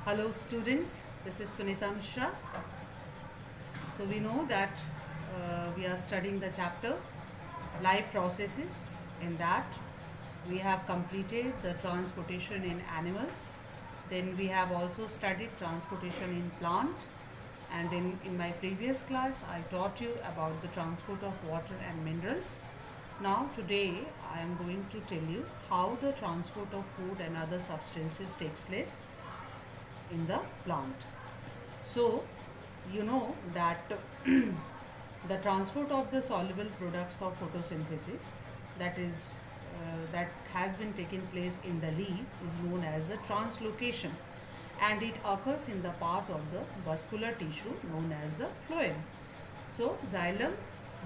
Hello students, this is Sunita Mishra. So we know that we are studying the chapter life processes. In that we have completed the transportation in animals. Then we have also studied transportation in plant. And in my previous class I taught you about the transport of water and minerals. Now today I am going to tell you how the transport of food and other substances takes place in the plant. So, you know that the transport of the soluble products of photosynthesis that has been taking place in the leaf is known as a translocation, and it occurs in the part of the vascular tissue known as the phloem. So, xylem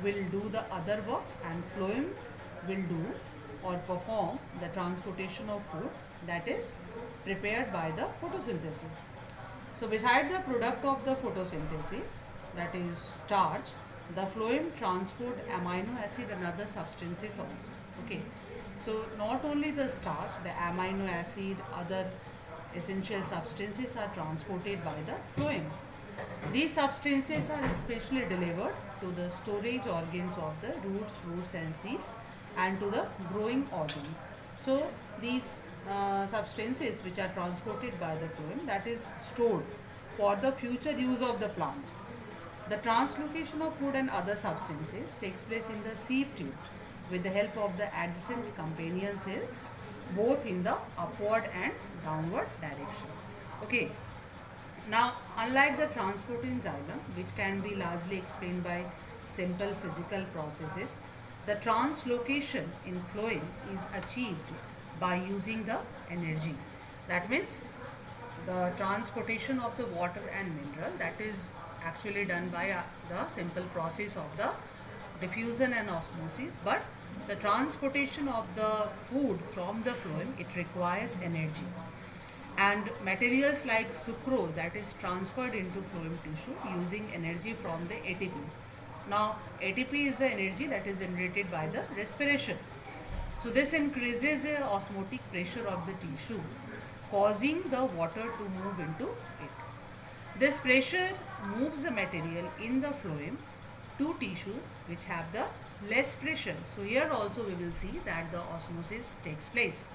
will do the other work and phloem will do or perform the transportation of food that is prepared by the photosynthesis. So beside the product of the photosynthesis, that is starch, the phloem transport amino acid and other substances also. Okay. So not only the starch, the amino acid, other essential substances are transported by the phloem. These substances are especially delivered to the storage organs of the roots, fruits and seeds and to the growing organs. So these substances which are transported by the phloem, that is stored for the future use of the plant. The translocation of food and other substances takes place in the sieve tube with the help of the adjacent companion cells both in the upward and downward direction. Okay. Now, unlike the transport in xylem, which can be largely explained by simple physical processes, the translocation in phloem is achieved by using the energy. That means the transportation of the water and mineral, that is actually done by the simple process of the diffusion and osmosis, but the transportation of the food from the phloem, it requires energy. And materials like sucrose, that is transferred into phloem tissue using energy from the ATP. Now ATP is the energy that is generated by the respiration. So this increases the osmotic pressure of the tissue, causing the water to move into it. This pressure moves the material in the phloem to tissues which have the less pressure. So here also we will see that the osmosis takes place.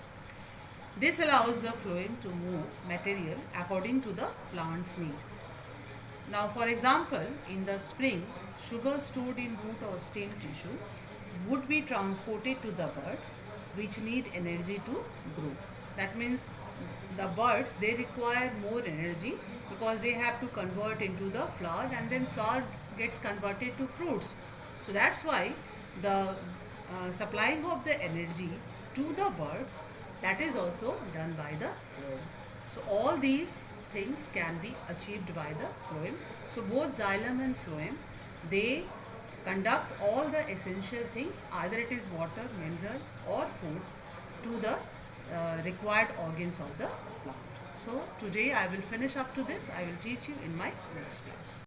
This allows the phloem to move material according to the plant's need. Now for example, in the spring, sugar stored in root or stem tissue would be transported to the birds which need energy to grow. That means the birds, they require more energy because they have to convert into the flower, and then flower gets converted to fruits. So that's why the supplying of the energy to the birds, that is also done by the phloem. So all these things can be achieved by the phloem. So both xylem and phloem, they conduct all the essential things, either it is water, mineral or food, to the required organs of the plant. So today I will finish up to this. I will teach you in my next class.